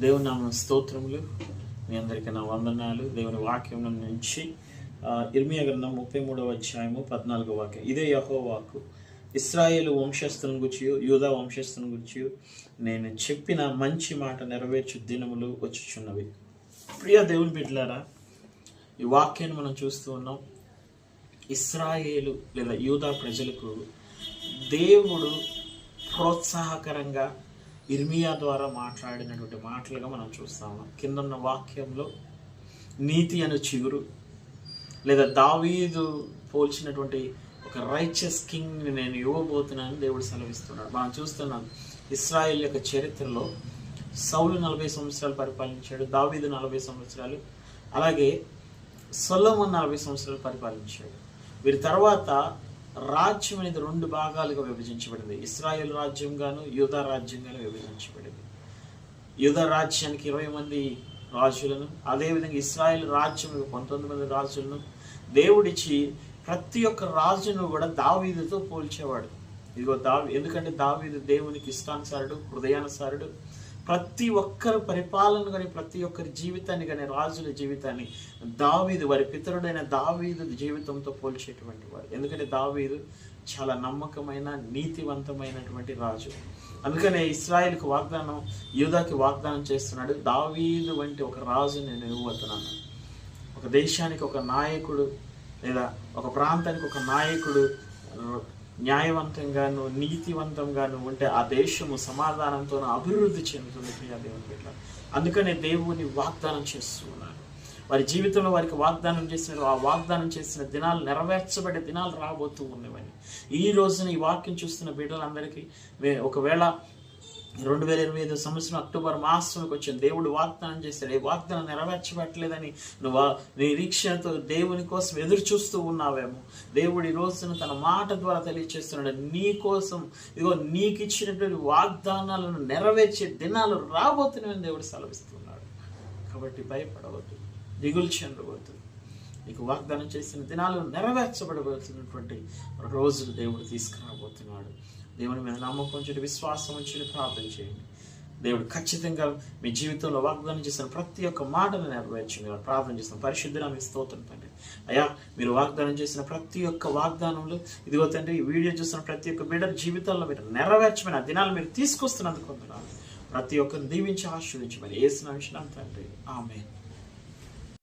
దేవుని నామమున స్తోత్రములు. మీ అందరికీ నా వందనాలు. దేవుని వాక్యం నుంచి ఇర్మియా గ్రంథం 33వ అధ్యాయము 14వ వాక్యం. ఇదే యెహోవా వాక్కు, ఇశ్రాయేలు వంశస్థులను గురించి యూదా వంశస్థులను గురించి నేను చెప్పిన మంచి మాట నెరవేర్చు దినములు వచ్చుచున్నవి. ప్రియ దేవుని బిడ్డలారా, ఈ వాక్యాన్ని మనం చూస్తూ ఉన్నాం. ఇశ్రాయేలు లేదా యూదా ప్రజలకు దేవుడు ప్రోత్సాహకరంగా ఇర్మియా ద్వారా మాట్లాడినటువంటి మాటలుగా మనం చూస్తా ఉన్నాం. కిందన్న వాక్యంలో నీతి అను చిగురు లేదా దావీదు పోల్చినటువంటి ఒక రైచస్ కింగ్ని నేను ఇవ్వబోతున్నానని దేవుడు సెలవిస్తున్నాడు. మనం చూస్తున్నాం ఇశ్రాయేల్ యొక్క చరిత్రలో సౌలు 40 సంవత్సరాలు పరిపాలించాడు, దావీదు 40 సంవత్సరాలు, అలాగే సొలొమోను 40 సంవత్సరాలు పరిపాలించాడు. వీరి తర్వాత రాజ్యం అనేది 2 భాగాలుగా విభజించబడింది. ఇశ్రాయేల్ రాజ్యం గాను యూదా రాజ్యం గాను విభజించబడింది. యూదా రాజ్యానికి 20 మంది రాజులను, అదేవిధంగా ఇశ్రాయేల్ రాజ్యం 19 మంది రాజులను దేవుడిచ్చి ప్రతి ఒక్క రాజును కూడా దావీదుతో పోల్చేవాడు. ఇదిగో ఎందుకంటే దావీదు దేవునికి ఇష్టానుసారుడు, హృదయానుసారుడు. ప్రతి ఒక్కరి పరిపాలన కానీ ప్రతి ఒక్కరి జీవితాన్ని కానీ రాజుల జీవితాన్ని దావీదు వారి పితరుడైన దావీదు జీవితంతో పోల్చేటువంటి వారు. ఎందుకంటే దావీదు చాలా నమ్మకమైన నీతివంతమైనటువంటి రాజు. అందుకనే ఇశ్రాయేల్కి వాగ్దానం, యూదాకి వాగ్దానం చేస్తున్నాడు, దావీదు వంటి ఒక రాజు నేను ఇవ్వబోతున్నాను. ఒక దేశానికి ఒక నాయకుడు లేదా ఒక ప్రాంతానికి ఒక నాయకుడు న్యాయవంతంగాను నీతివంతంగాను ఉంటే ఆ దేశము సమాధానంతో అభివృద్ధి చెందుతుంది. ప్రియా దేవుని బిడ్డ, అందుకనే దేవుని వాగ్దానం చేస్తూ ఉన్నారు. వారి జీవితంలో వారికి వాగ్దానం చేసిన ఆ వాగ్దానం చేసిన దినాలు నెరవేర్చబడే దినాలు రాబోతూ ఉన్నవని ఈ రోజున ఈ వాక్యం చూస్తున్న బిడ్డలందరికీ ఒకవేళ 2025 సంవత్సరం అక్టోబర్ మాసంలోకి వచ్చింది, దేవుడు వాగ్దానం చేశాడు, ఈ వాగ్దానం నెరవేర్చబట్టలేదని నువ్వు నిరీక్షణతో దేవుని కోసం ఎదురు చూస్తూ ఉన్నావేమో. దేవుడు ఈ రోజున తన మాట ద్వారా తెలియజేస్తున్నాడు, నీ కోసం ఇదిగో నీకు ఇచ్చినటువంటి వాగ్దానాలను నెరవేర్చే దినాలు రాబోతున్నాయని దేవుడు సెలవిస్తున్నాడు. కాబట్టి భయపడవద్దు, దిగులు చెందవద్దు. నీకు వాగ్దానం చేసిన దినాలు నెరవేర్చబడబోతున్నటువంటి రోజులు దేవుడు తీసుకురాబోతున్నాడు. దేవుని మీద నమ్మకం ఉంచి విశ్వాసం ఉంచి ప్రార్థన చేయండి. దేవుడు ఖచ్చితంగా మీ జీవితంలో వాగ్దానం చేసిన ప్రతి ఒక్క మాటను నెరవేర్చింది. ప్రార్థన చేసిన పరిశుద్ధుల మీ స్తోత్రం తండ్రి. అయ్యా, మీరు వాగ్దానం చేసిన ప్రతి ఒక్క వాగ్దానంలో ఇదిగో తండ్రి, ఈ వీడియో చూసిన ప్రతి ఒక్క బిడ్డ జీవితంలో మీరు నెరవేర్చమని ఆ దినాలు మీరు తీసుకొస్తున్నందుకు వందనాలు. ప్రతి ఒక్కరిని దీవించి ఆశీర్వదించమని యేసు నామమున తండ్రి, ఆమేన్.